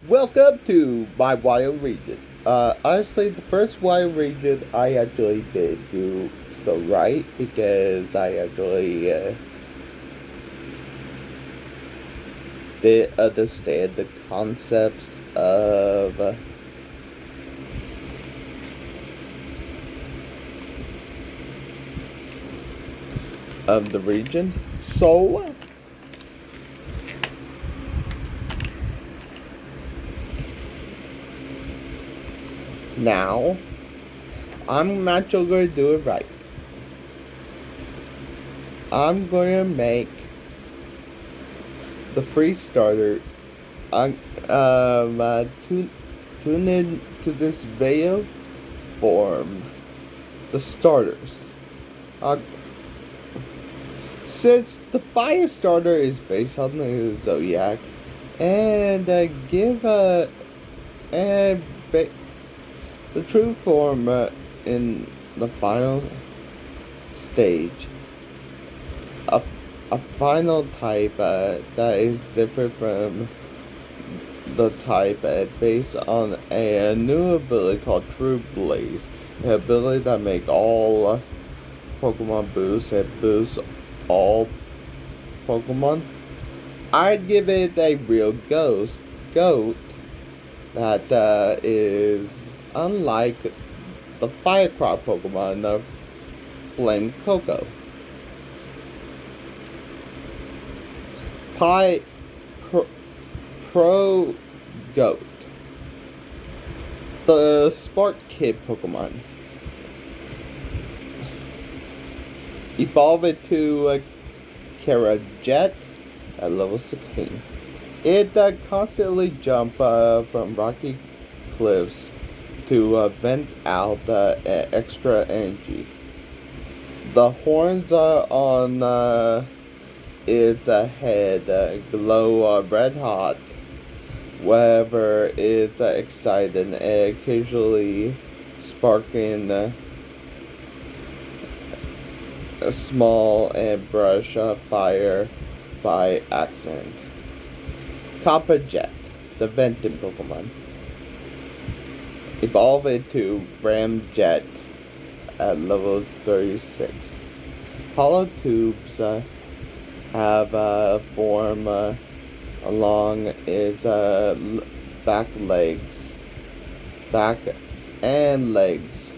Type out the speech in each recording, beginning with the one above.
Welcome to my wild region. Honestly, the first wild region I actually did do so right because I actually did understand the concepts of the region. So now I'm actually going to do it right. I'm going to make the free starter. Tune in to this video form the starters. Uh, since the fire starter is based on the zodiac, and give and the true form in the final stage. A final type that is different from the type based on a new ability called True Blaze. An ability that make all Pokemon boost and boosts all Pokemon. I'd give it a real goat that is unlike the Firecrop Pokemon of Flame Coco. Pro Goat. The Spark Kid Pokemon. Evolve it to Charizard at level 16. It constantly jump from rocky cliffs to vent out extra energy. The horns on its head glow red hot whenever it's excited, and occasionally sparking a small and brush fire by accident. Copper Jet, the venting Pokemon. Evolve into Ramjet at level 36. Hollow tubes have a form along its back and legs,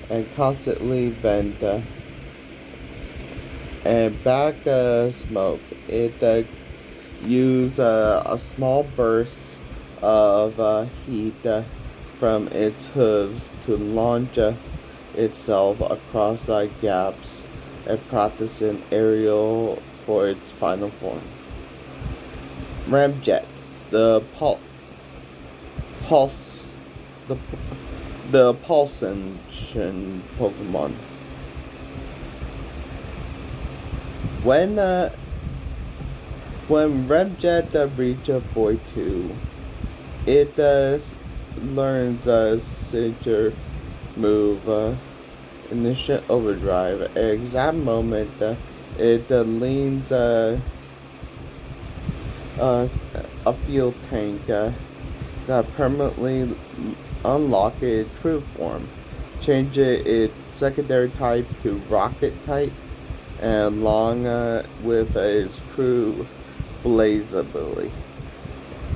and constantly vent and back smoke. It use a small burst of heat from its hooves to launch itself across gaps and practice an aerial for its final form. Ramjet, the Pulsation Pokemon. When Ramjet reaches Void 2, it learns a signature move, Initial Overdrive. At the exact moment it leans a fuel tank that permanently unlock its true form, change its secondary type to rocket type, and along with its true blaze ability.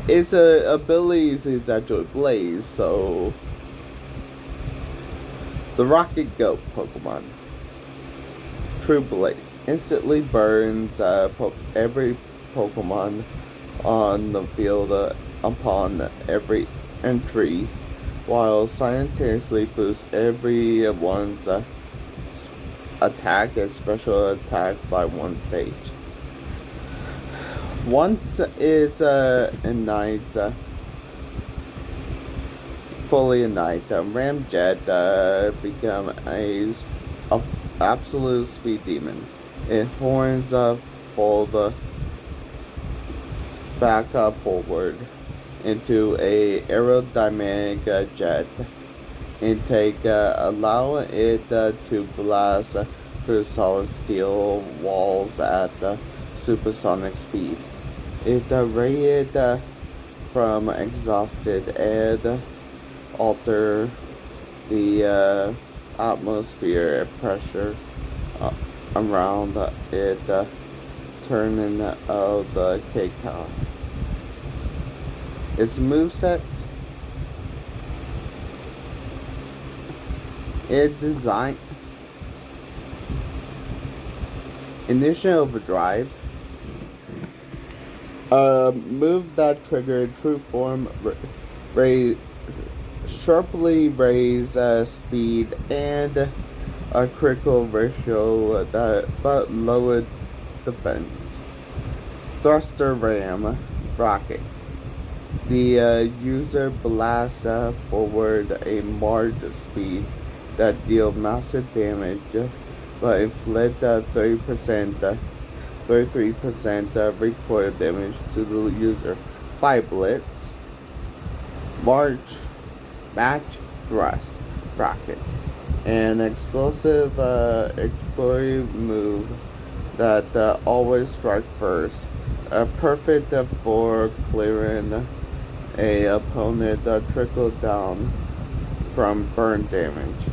Its abilities is actually blaze, so the Rocket Goat Pokemon. True Blaze instantly burns every Pokemon on the field upon every entry, while simultaneously boosts everyone's attack and special attack by one stage. Once it's fully ignite, Ramjet become a absolute speed demon. It horns fold back forward into a aerodynamic jet intake, allowing it to blast through solid steel walls at supersonic speed. It rated from exhausted and alter the atmosphere pressure uh, around it, turning of the cacao. Its movesets, it designed Initial Overdrive, a move that triggered True Form, sharply raise speed and a critical ratio but lowered defense. Thruster Ram Rocket. The user blasts forward a March speed that deals massive damage, but inflict 33% recoil damage to the user. Fire Blitz. Match Thrust Rocket. An explosive exploring move that always strikes first. Perfect for clearing a opponent trickle down from burn damage.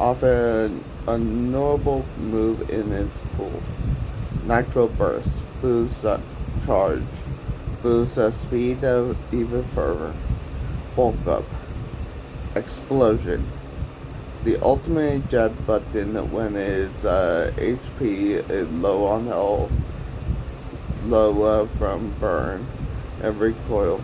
Often a notable move in its pool. Nitro Burst boosts charge, boosts speed even further. Bulk Up. Explosion. The ultimate jet button when its HP is low on health, low from burn, and recoil.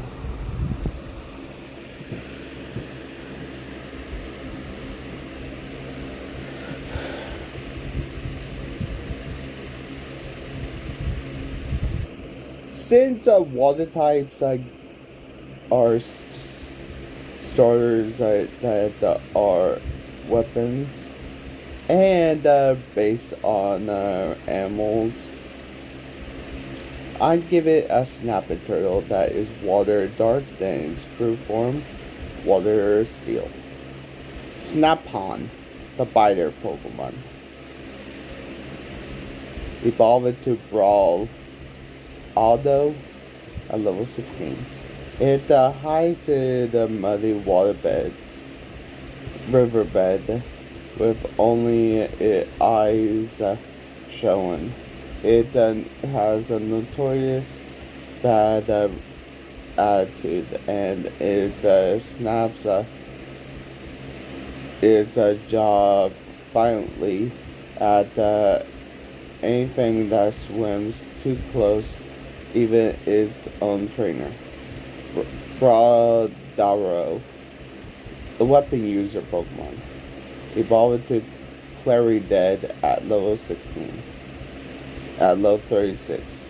Since water types are starters that are weapons and based on animals, I'd give it a Snapping Turtle that is water dark than its true form, water steel. Snap-on, the biter Pokemon. Evolve it to Brawl Aldo at level 16. It hides in the muddy riverbed, with only its eyes showing. It has a notorious bad attitude, and it snaps its jaw violently at anything that swims too close, even its own trainer. Brawdaro, the weapon user Pokemon. Evolved to Claridead at level 16. At level 36.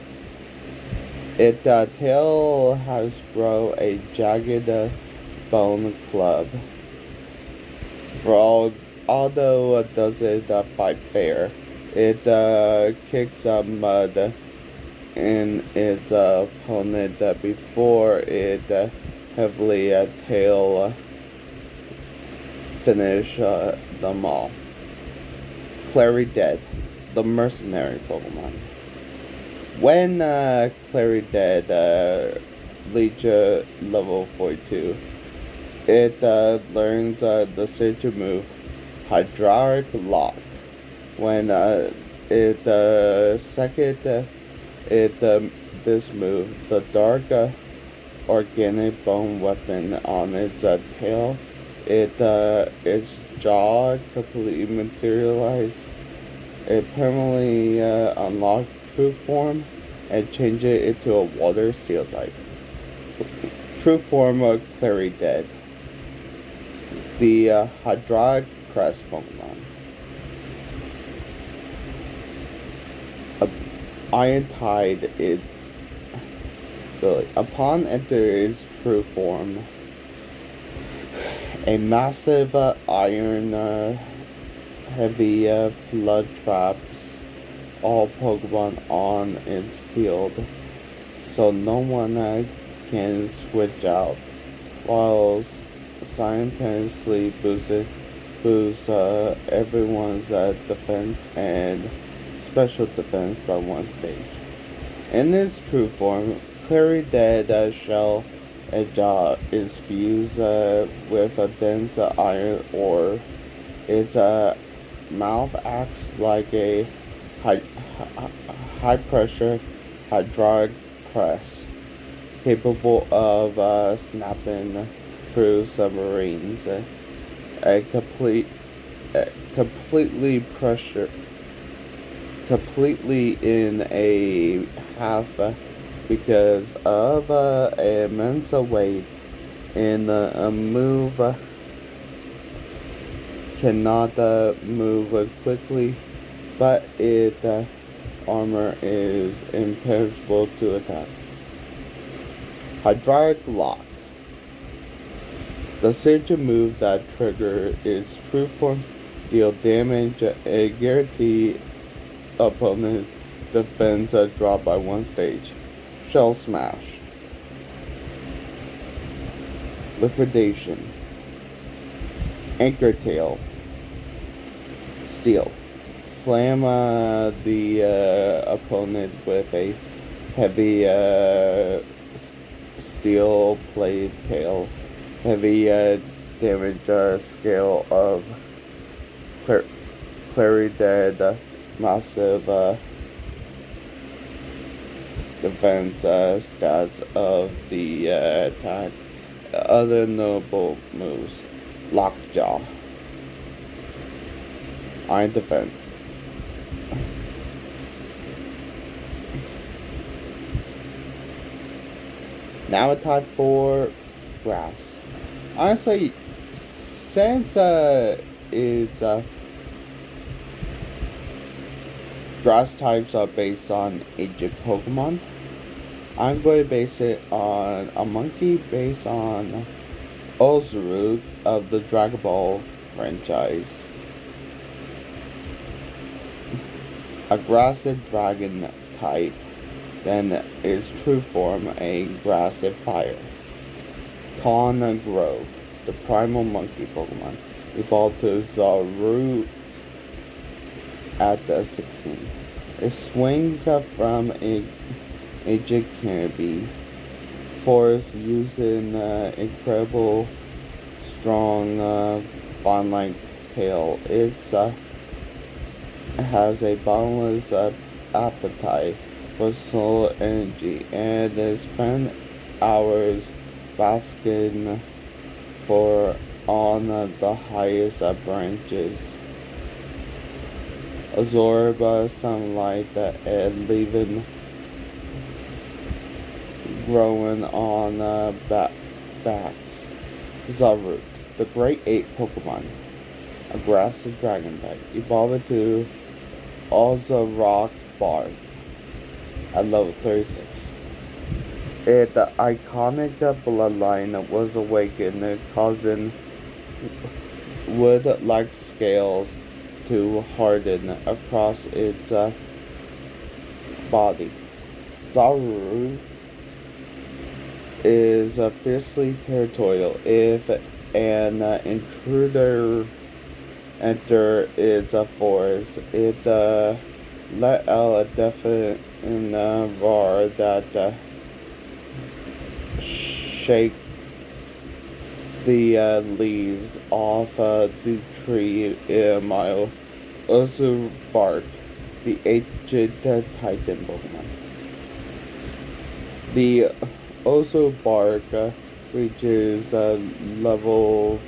Its tail has grown a jagged bone club. Although it doesn't fight fair, it kicks mud in its opponent before it heavily tail finish them off. Claridead, the mercenary Pokemon. When Claridead reaches level 42, it learns the signature move Hydraulic Lock. When this move, the dark organic bone weapon on its tail, its jaw completely materialized. It permanently unlocked True Form and changed it into a water steel type. True Form of Claridead, the Hydraulic Press Pokemon. Iron Tide, its ability. Upon entering its true form, a massive iron heavy flood traps all Pokemon on its field, so no one can switch out, while simultaneously boosts everyone's defense and special defense by one stage. In its true form, Claridead shall It is fused with a dense iron ore. Its mouth acts like a high, high pressure hydraulic press, capable of snapping through submarines. A completely pressure, completely in a half because of immense weight in a move cannot move quickly, but its armor is impenetrable to attacks. Hydraulic Lock. The signature move that triggers its true form deal damage and guarantee opponent defense drop by one stage. Shell Smash. Liquidation. Anchor Tail. Steel. Slam the opponent with a heavy steel plate tail. Heavy damage scale of Clary Dead. Massive defense stats of the attack. Other notable moves. Lockjaw. Iron Defense. Now it's time for Grass. Honestly, since it's Grass types are based on aged Pokemon, I'm going to base it on a monkey based on Ozuruk of the Dragon Ball franchise. Aggressive Dragon type, then its true form a Aggressive Fire. Con Grove, the primal monkey Pokemon, evolved to Zarut at the 16. It swings up from a aged canopy force using incredible strong fawn-like tail. It has a boundless appetite for soul energy and it spends hours basking on the highest branches, absorb sunlight and leaving growing on backs. Zarut, the Great Ape Pokemon, aggressive dragon type, evolved to Ozarok Bark at level 36. The iconic bloodline was awakened, causing wood-like scales to harden across its body. Zarut is fiercely territorial. If an intruder enters its forest, it let out a deafening roar that shake the leaves off the tree a mile. Also Bark, the aged Titan Pokemon. The also Bark reaches level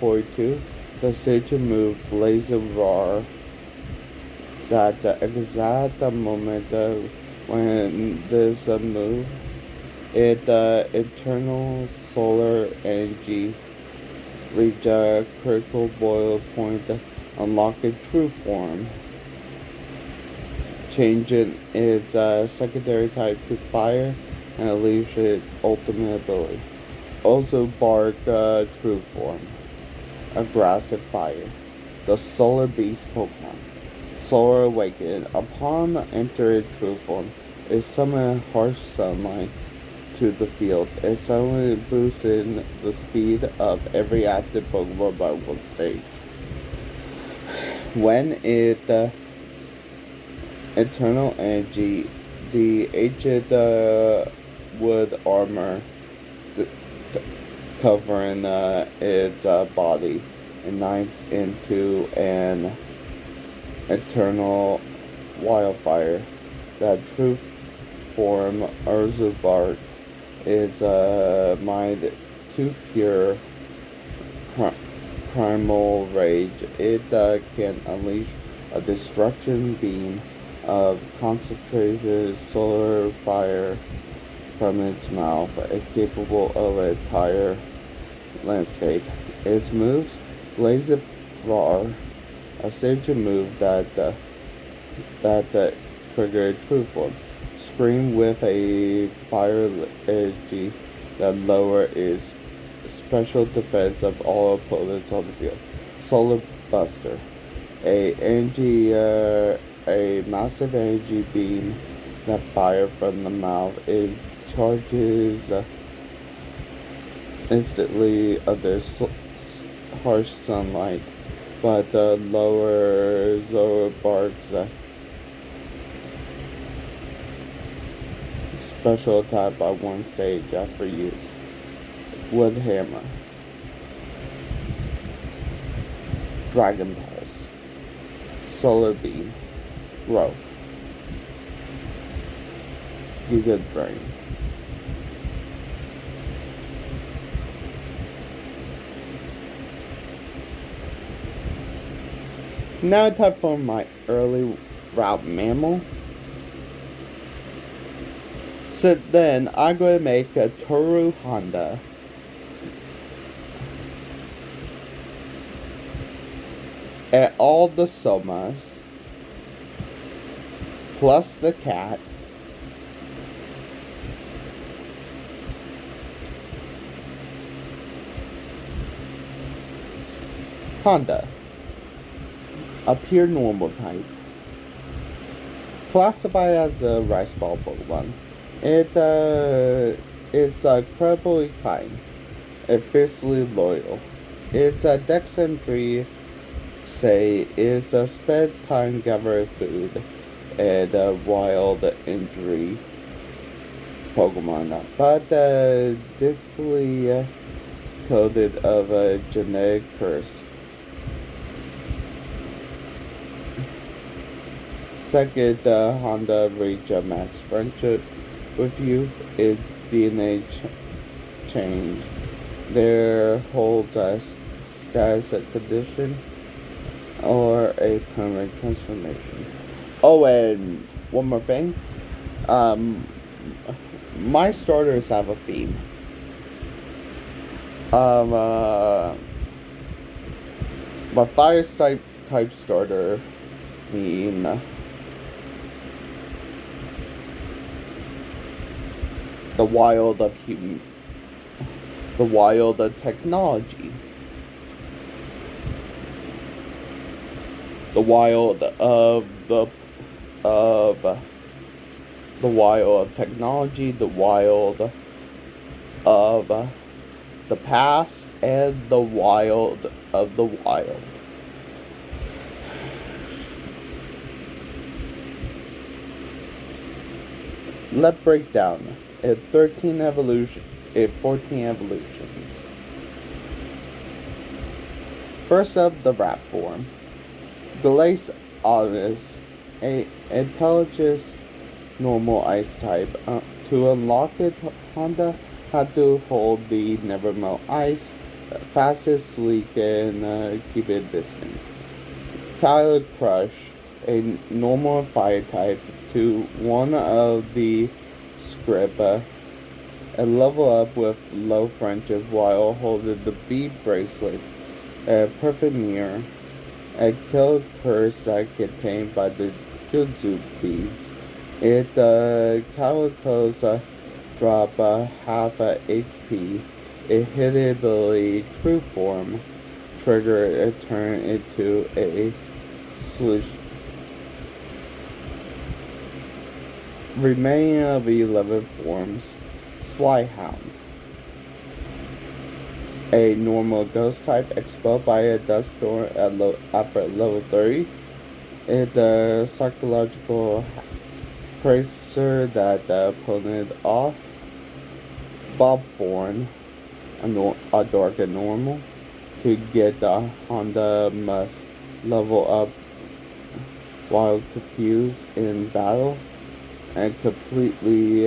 42. The signature move Blazing Roar. That the exact moment when this move, internal solar energy reach a critical boil point, unlocking true form, changing its secondary type to fire, and unleash its ultimate ability. Also Bark true form, aggressive fire. The Solar Beast Pokemon. Solar Awakening. Upon entering true form, it summons harsh sunlight to the field. It suddenly boosts in the speed of every active Pokemon by one stage. When it internal energy, the aged wood armor covering its body, ignites into an eternal wildfire. That true form, Urzubark, is mind to pure primal rage. It can unleash a destruction beam of concentrated solar fire from its mouth, capable of an entire landscape. Its moves, Laser Roar, a signature move that trigger a true form. Scream with a fire energy that lower its special defense of all opponents on the field. Solar Buster, a massive energy beam that fire from the mouth. It charges instantly under harsh sunlight, but lower Zorobark's special attack by one stage after use. Wood Hammer, Dragon Pulse, Solar Beam, Growth, Giga Drain. Now time for my early route mammal. So then I'm going to make a Toru Honda. And all the somas, plus the cat, Honda, a pure normal type, classified as a rice ball Pokemon. It's incredibly kind and fiercely loyal. It's a Dex entry. Say it's a sped time gathering food and a wild injury Pokemon, but differently coded of a genetic curse. Second, Honda reach a max friendship with you. If DNA change there holds a status and condition or a permanent transformation. Oh, and one more thing. My starters have a theme. My fire type starter mean the wild of technology. The wild of technology, the wild of the past, and the wild of the wild. Let's break down at 14 evolutions. First up, the rap form. Glace Honest, a intelligent normal ice type. To unlock it, Honda had to hold the never melt ice, fastest, sleek, and keep it distance. Kyler Crush, a normal fire type. To one of the script, and level up with low friendship while holding the bead bracelet, a perfect mirror. A kill curse that contained by the Jutsu beads. It Calico's drop half HP. A hidden ability, True Form, trigger it turn into a solution. Remaining of 11 forms, Slyhound, a normal ghost type expelled by a dust storm after level 30. It's a psychological pressure that the opponent off. Bobthorn, a dark and normal. To get the Honda must level up while confused in battle and completely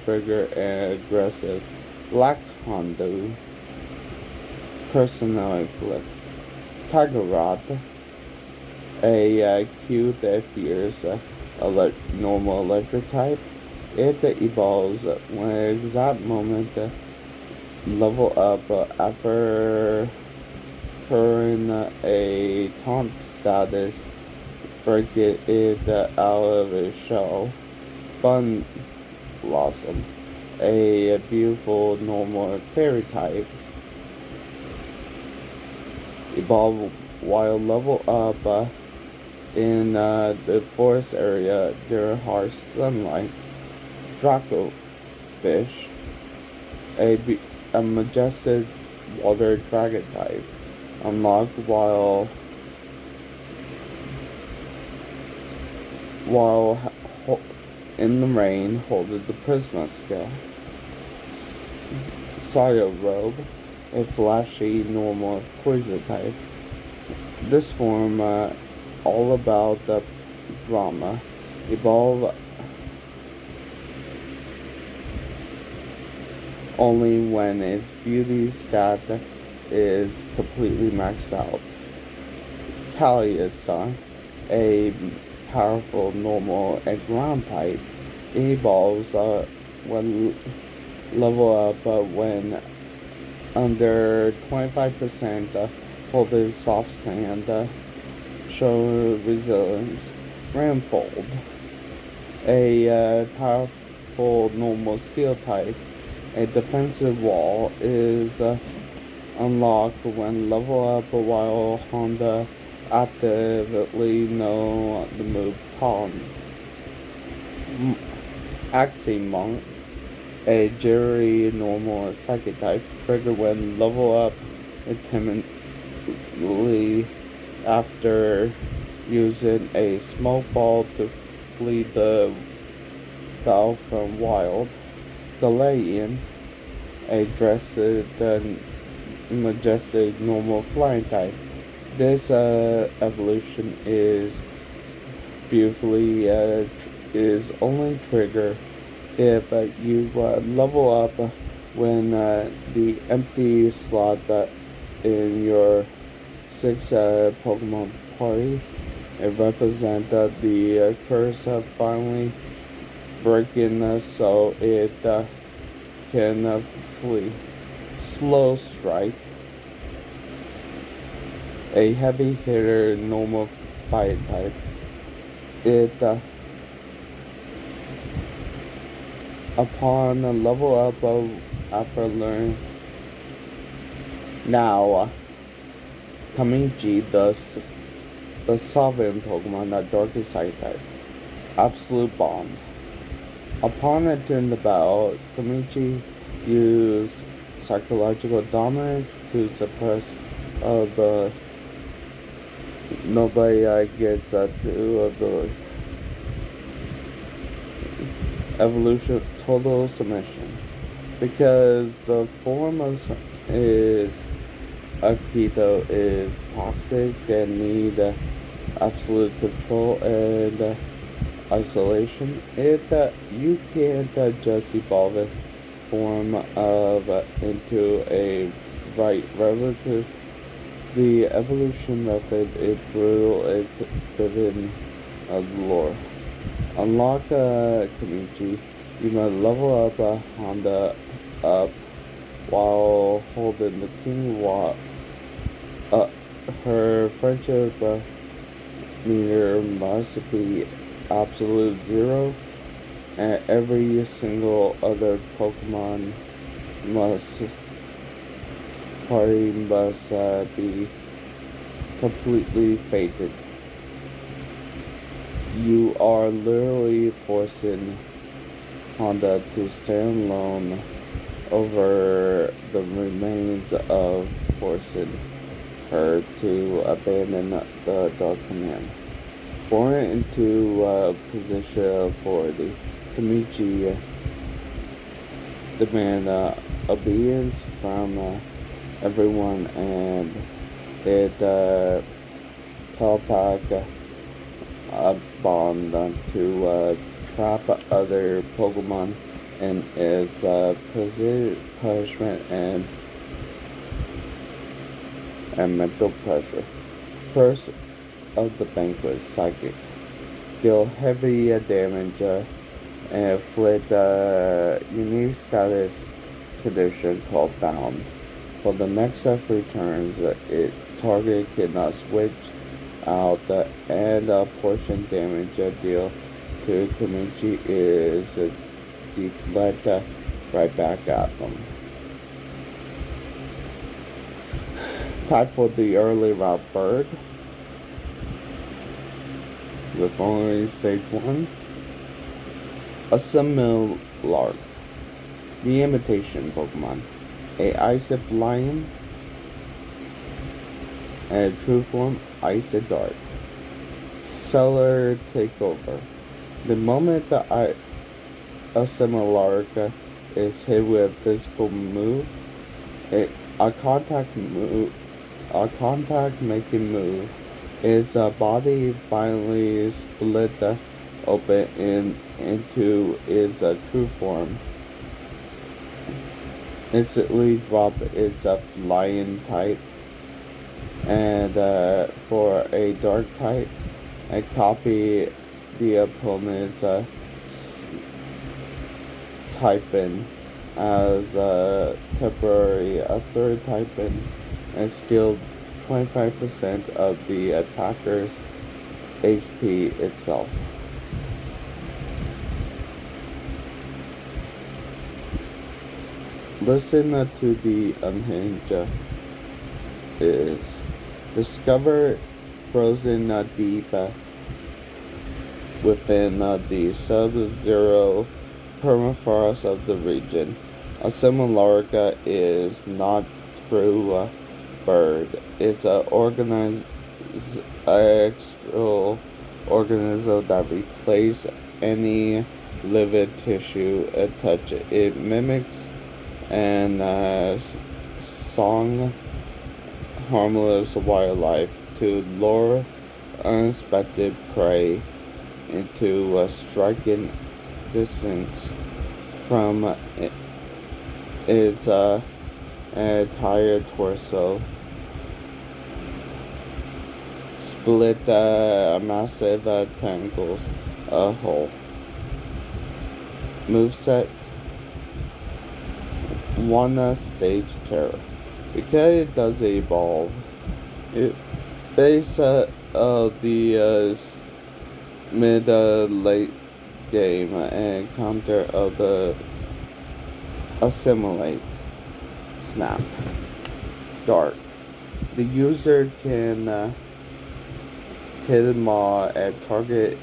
trigger and aggressive. Black Honda personality flip. Tiger Rod, a cute fierce normal electric type. It evolves when an exact moment level up after current a taunt status, break it out of its shell. Bun Blossom, a beautiful normal fairy type. Evolve while level up in the forest area during harsh sunlight. Draco Fish, a majestic water dragon type. Unlock while in the rain, holding the Prisma skill. Saga Robe, a flashy normal poison type. This form all about the drama. Evolve only when its beauty stat is completely maxed out. Taliestar, a powerful normal and ground type. It evolves when level up when under 25% holding soft sand. Show resilience. Ramfold, a powerful normal steel type. A defensive wall is unlocked when level up while Honda actively know the move taunt. Axie Monk, a jittery normal psychic type, trigger when level up intimidately after using a smoke ball to flee the battle from wild. Galean, a dressed majestic normal flying type. This evolution is beautifully is only trigger if you level up when the empty slot in your 6 Pokemon party. It represents the curse of finally breaking so it can flee. Slow Strike, a heavy hitter normal fire type. It upon a level up after learn now Kamichi, the sovereign Pokemon, the darkest side type. Absolute Bond. Upon entering the battle, Kamichi use psychological dominance to suppress the nobody gets to ability. Evolution total submission. Because the form is Akito is toxic and need absolute control and isolation. You can't just evolve it form of into a right relative. The evolution method is brutal and driven lore. Unlock Kamichi. You must level up Honda up while holding the King Watt. Her friendship meter must be absolute 0, and every single other Pokemon party must be completely fated. You are literally forcing Honda to stand alone over the remains of forcing her to abandon the Dark Command. Born into a position of authority, Kamichi demand obedience from everyone, and it telepath a bond to trap other Pokemon in its punishment and mental pressure. Curse of the Banquet, Psychic. Deal heavy damage and inflict a unique status condition called Bound. For the next 3 turns, it target cannot switch out and a portion damage deal to Komichi is deflect right back at them. Type for the early route bird. With only stage 1. A Similark. The imitation Pokemon. A Ice-Lion. And true form, Ice-Dark. Cellar Takeover. The moment a Similark is hit with a physical move, a contact making move, its body finally split open into its true form. Instantly drop its flying type, and for a dark type, and copy the opponent's typing as temporary a third typing, and steal 25% of the attacker's HP itself. Listen to the unhinged is discover frozen deep within the sub-zero permafrost of the region. A Similark is not true bird. It's an organized external organism that replaces any living tissue it touches. It mimics and song harmless wildlife to lure unexpected prey into a striking distance from its entire torso. Split massive tentacles a hole. Moveset: 1 stage terror. Because it does evolve, it base of the mid-late game and counter of the assimilate. Snap. Dark. The user can hit them all at target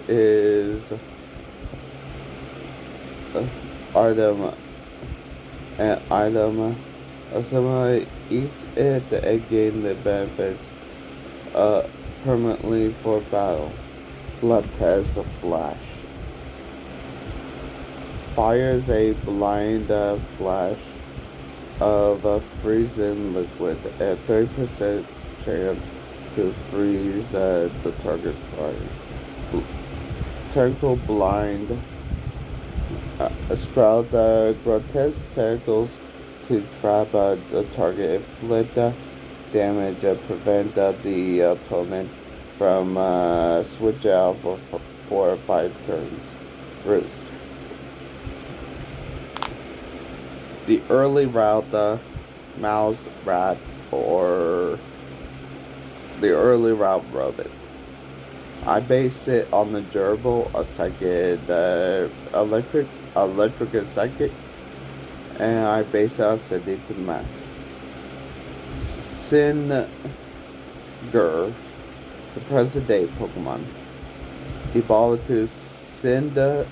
is item assimilate eats it and gain the benefits permanently for battle. Blood test flash. Fires a blind flash of a freezing liquid at 30% chance to freeze the target fire. Tentacle blind. Sprout grotesque tentacles to trap the target, inflict damage, prevent the opponent from switch out for 4 or 5 turns. Roost. The early route mouse rat or the early route rodent. I base it on the durable, a psychic, electric and psychic, and I base it on acidity to math. Singer, the present day Pokemon, evolved to Cinderomax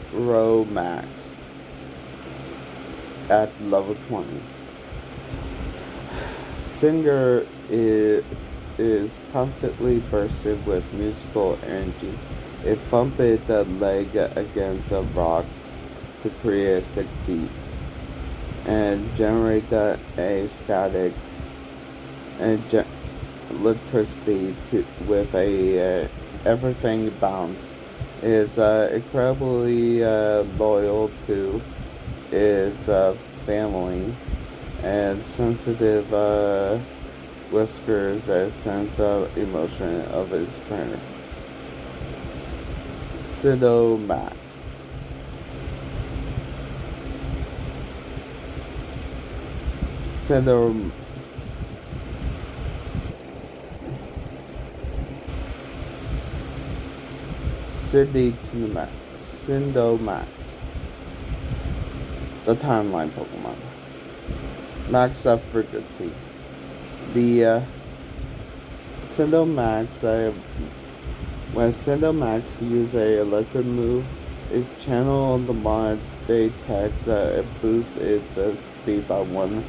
at level 20. Singer is constantly bursting with musical energy. It thumped the leg against rocks to create a sick beat. and generate a static and electricity with a everything bound. It's incredibly loyal to its family and sensitive whiskers a sense of emotion of its trainer. Pseudo-Max. Pseudo Pseudo-Max. The timeline Pokemon. Max up frequency. The Pseudo-Max, when Pseudo-Max use a electric move, it channel the mod they text, it boosts its speed by one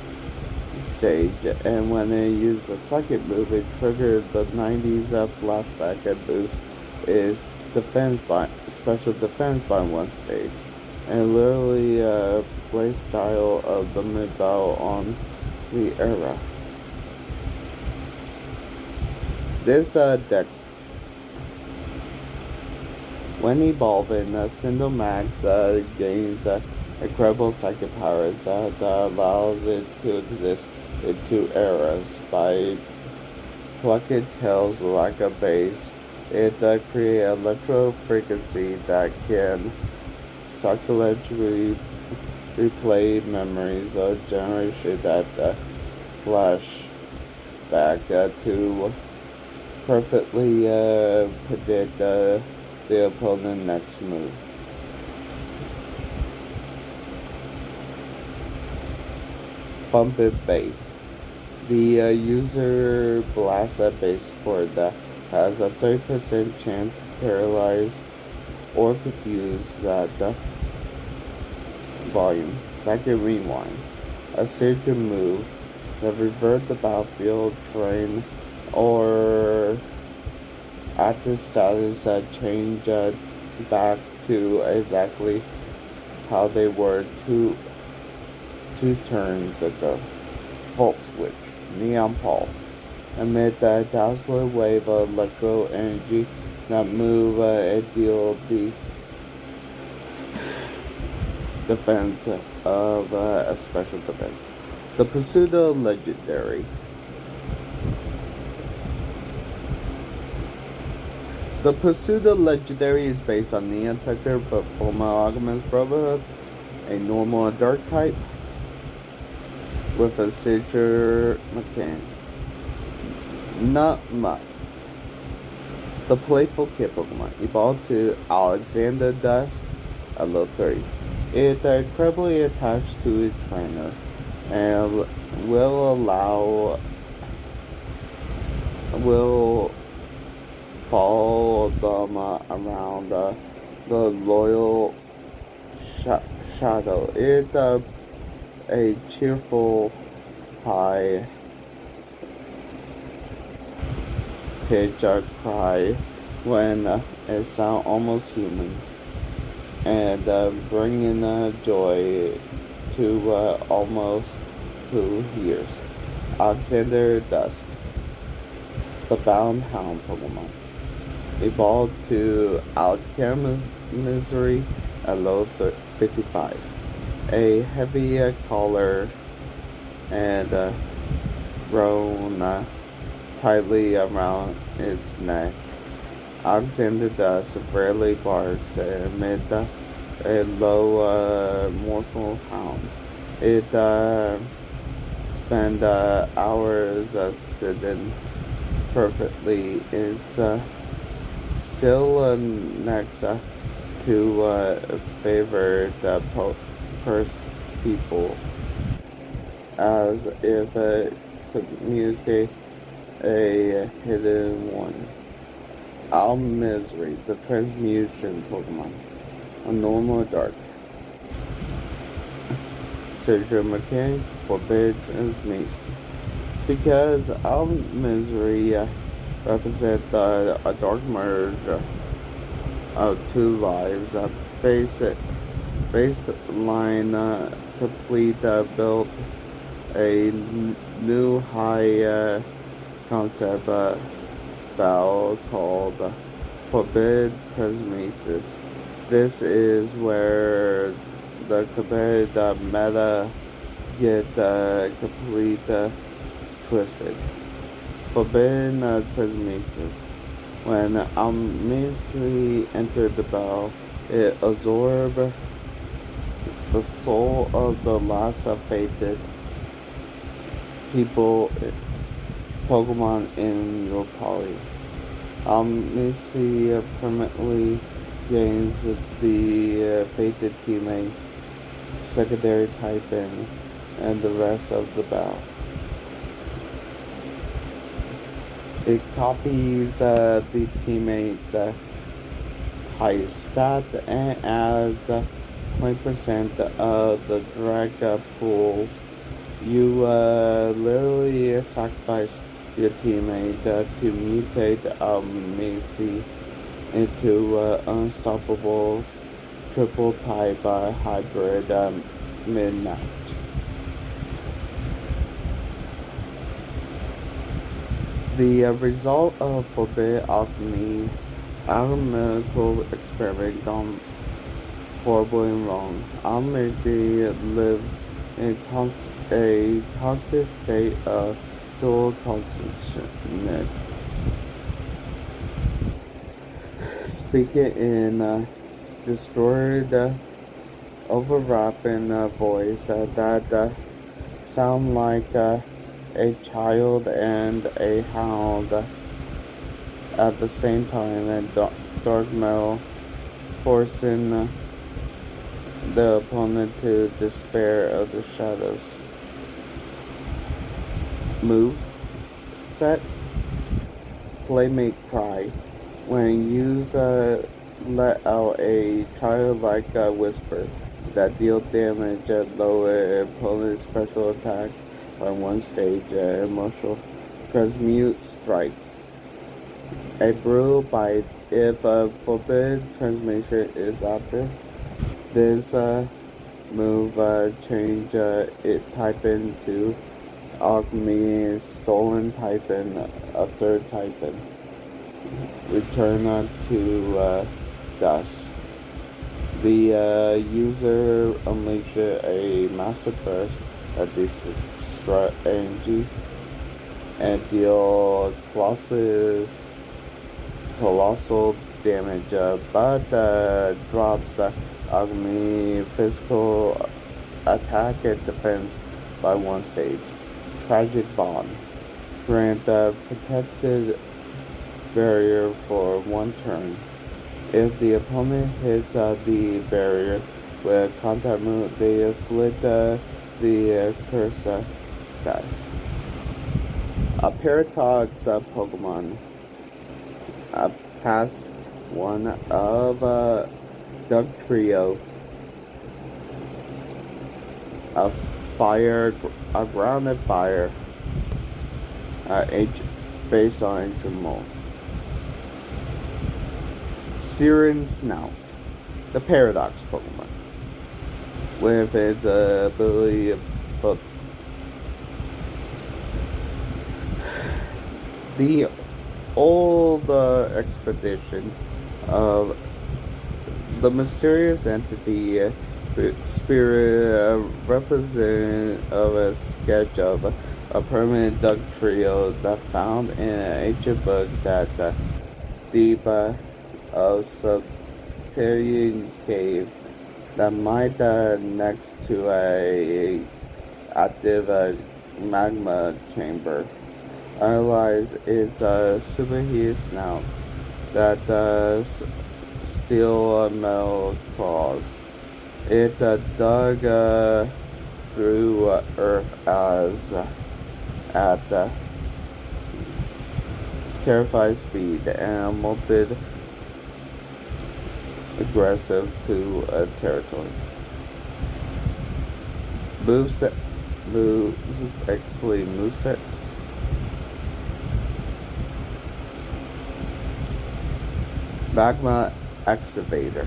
stage, and when it uses a second move, it triggers the 90s flashback and boosts its special defense by one stage, and literally play style of the mid-battle on the era. This Dex, when evolving, Pseudo-Max gains incredible psychic powers that allows it to exist in two eras. By plucking tails like a base, it creates electro frequency that can psychologically replay memories of generation that flash back to perfectly predict the opponent's next move. Bumping base. The user blasts a base chord that has a 30% chance to paralyze or confuse that volume. Second rewind. A signature move that revert the battlefield terrain or active status change back to exactly how they were two turns ago. Pulse switch. Neon pulse. Emit a dazzling wave of electro energy that move and deal the defense of a special defense. The Pseudo-Legendary. The Pseudo-Legendary is based on Neon Tucker from Fullmetal Brotherhood, a normal and dark type, with a signature mechanic. Not much. The Playful Kid Pokemon evolved to Alexander Dusk at level 30. It is incredibly attached to its trainer and will follow them around the loyal shadow. It a cheerful high pitch cry when it sounds almost human, and bringing joy to almost who hears. Alexander Dusk. The Bound Hound Pokemon. Evolved to Alchemistry at level 55. A heavy collar and grown tightly around its neck. Alexander Dusk rarely barks amid a low morphle hound. It spends hours sitting perfectly. It's still next to favorite people, as if it communicate a hidden one. Misery, the transmutation Pokemon. A normal dark. Surgery mechanics forbid transmutes. Because Misery represents a dark merge of two lives, based baseline complete built a new high concept battle called Forbid Transmesis. This is where the competitive meta get complete twisted. Forbidden Transmesis. When Amisi entered the battle, it absorbed the soul of the last fated people Pokemon in your party. Amisi permanently gains the fated teammate, secondary typing, and the rest of the battle. It copies the teammate's highest stat and adds 20% of the drag pool. You literally sacrifice your teammate to mutate Macy into unstoppable triple type hybrid mid-match. The result of Forbid Alchemy alchemical experiment gone horribly wrong. Alchemy lived in a constant state of dual consciousness. Speaking in distorted, overlapping voice that sound like a child and a hound at the same time, and dark metal forcing the opponent to despair of the shadows. Moves, sets, Playmate Cry. When used, let out a childlike whisper that deals damage at lower opponent's special attack by one stage. Emotional Transmute Strike. A brutal bite. If forbidden transmission is active, this move change it typing to Alchemy, stolen typing, a third typing. Return to dust. The user unleashes a massive burst of destruct energy and deal colossal damage, but drops Alchemy physical attack and defense by one stage. Tragic Bond. Grant protected barrier for one turn. If the opponent hits the barrier with a contact move, they inflict the curse status. A Paradox Pokemon. Past one of Dugtrio. A grounded fire. Based on ancient moles. Siren Snout, the Paradox Pokemon, with its ability for the old expedition of the mysterious entity spirit represent of a sketch of a permanent Dugtrio that found in an ancient book that deep of subterranean cave that might next to a active magma chamber. Analyze its superheated snout that steel metal claws. It dug through earth as at terrified speed and molted aggressive to a territory. Complete movesets. Magma Excavator.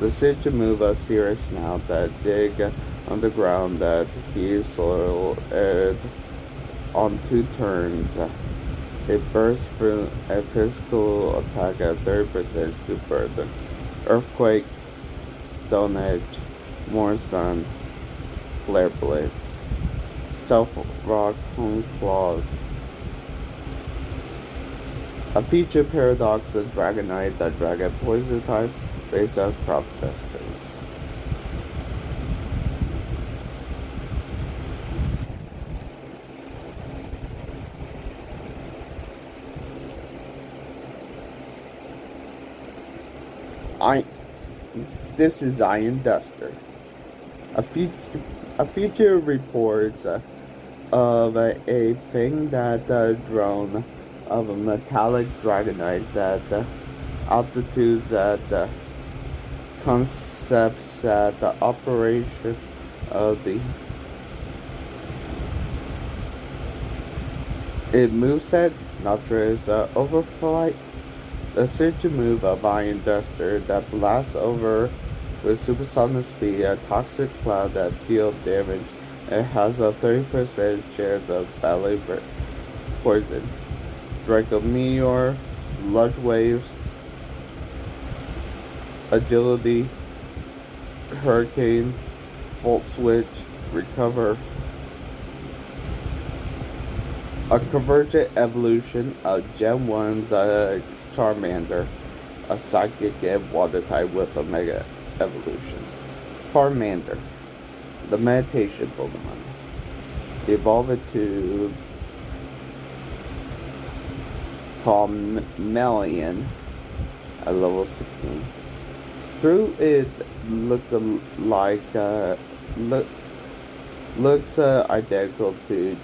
The signature move a serious snout that dig underground that he's soil on 2 turns. It bursts through a physical attack at 30% to burden. Earthquake, Stone Edge, More Sun, Flare Blitz, Stealth Rock, Home Claws. A feature paradox of Dragonite that Dragon Poison type based on Crop Dusters. This is Iron Duster. A feature reports of a thing that drone of a metallic Dragonite that altitudes at concepts at the operation of the it movesets, Notch's overflight, the signature move of Iron Duster that blasts over with supersonic speed a toxic cloud that deals damage. It has a 30% chance of belly poison. Draco Meteor, Sludge Waves, Agility, Hurricane, Volt Switch, Recover. A Convergent evolution of Gen 1's Charmander, a Psychic and Water type with a Mega evolution. Charmander, the Meditation Pokemon, evolved to Chameleon at level 16. Through it looks identical to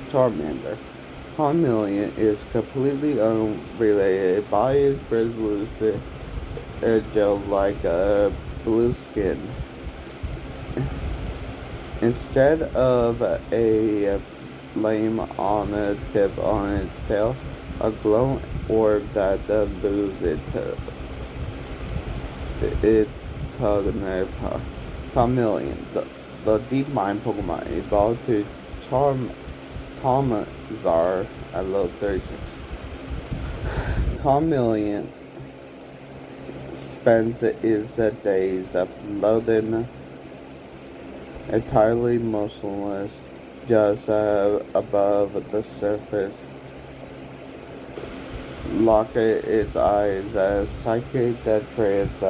Charmander. Chameleon is completely unrelated by its translucent gel-like blue skin. Instead of a flame on the tip on its tail, a glowing orb that loses it Chameleon. The Deep Mind Pokemon evolved to Charizard at level 36. Chameleon spends its days floating entirely motionless just above the surface. Lock its eyes as psychic that trades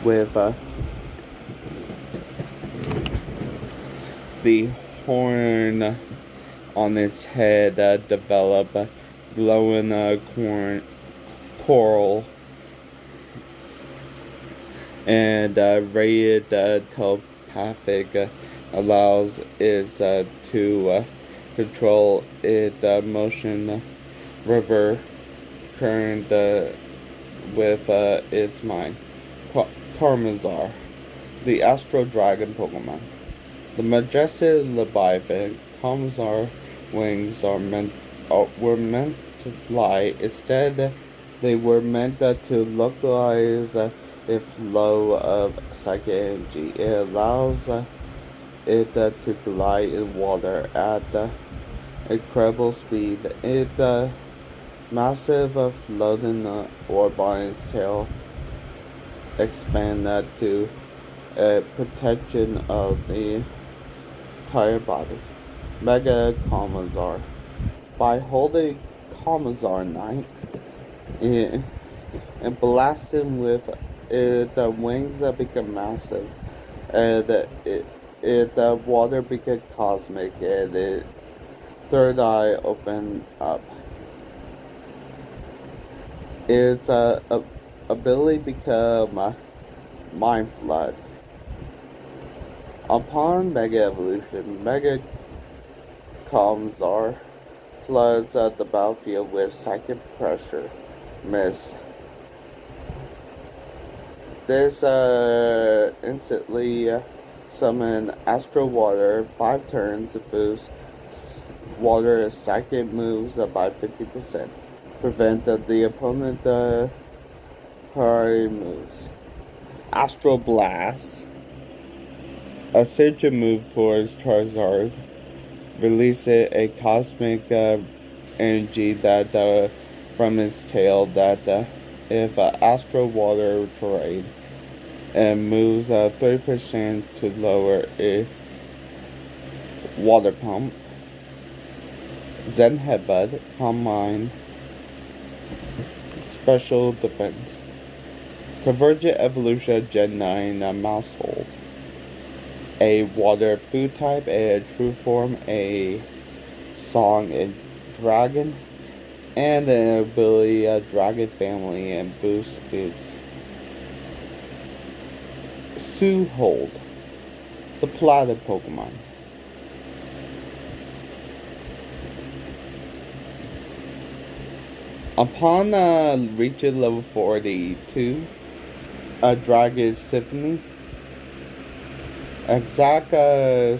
with the horn on its head develop glowing coral and rated telepathic allows it to control its motion river current with its mind. Charizard, the Astro Dragon Pokemon. The majestic Leviathan, Charizard wings were meant to fly. Instead, they were meant to localize a flow of psychic energy. It allows it to glide in water at incredible speed. It massive floating orb on its tail expand to protection of the entire body. Mega Charizard. By holding Charizard Knight and blasting with the wings that become massive, and the water became cosmic, and its third eye opened up. Its ability become Mind Flood. Upon Mega Evolution, Mega Charizard floods the battlefield with psychic pressure. Miss. This instantly summon Astro Water 5 turns to boost water psychic moves by 50%. Prevent the opponent primary moves. Astral Blast. A signature move for his Charizard. Releases a cosmic energy that from his tail that if Astral Water terrain and moves 30% to lower a water pump. Zen Headbutt, Calm Mind, Special Defense. Convergent Evolution Gen 9 Mousehold. A water food type, a true form, a song, a dragon, and an ability, Dragon Family, and boost its Hold, the Platinum Pokemon. Upon reaching level 42, a Dragon Symphony. Exact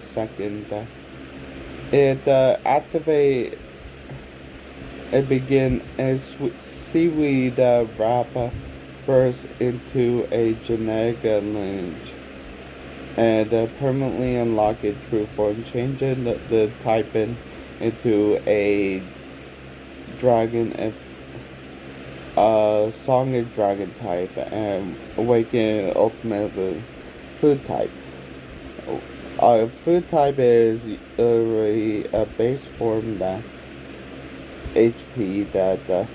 second, it activate. It begin a seaweed wrap burst into a genetic lineage, and permanently unlock a true form, changing the typing into a dragon. Song is dragon type, and awaken ultimately food type. Food type is a base form that HP that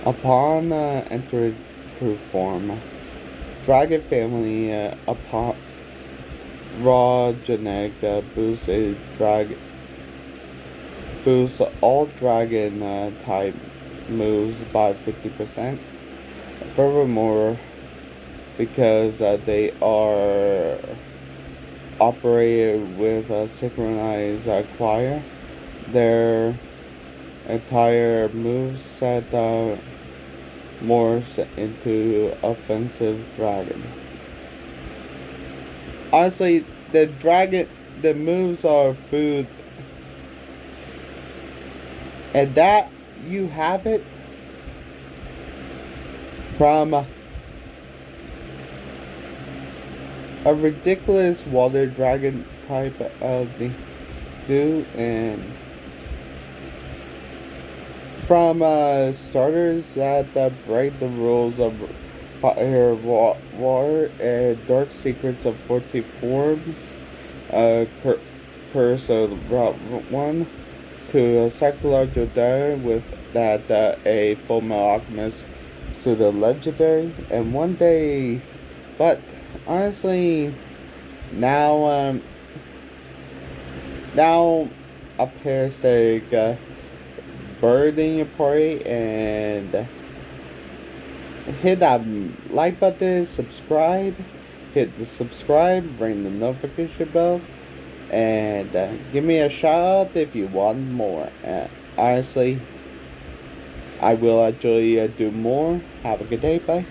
upon entering true form, Dragon Family upon raw genetic boosts all dragon type moves by 50%. Furthermore, because they are operated with a synchronized choir, their entire moveset morphs into offensive dragon. Honestly, the moves are food, and that you have it from a ridiculous water dragon type of the dude, and from starters that break the rules of fire, water, and dark secrets of 14 forms, curse of Route 1, to a psychological data with that a Full Metal Alchemist Pseudo-Legendary, and one day, but honestly, now a parasitic bird in your party, and hit that like button, subscribe, hit the subscribe, ring the notification bell, and give me a shout out if you want more. Honestly, I will actually do more. Have a good day, bye.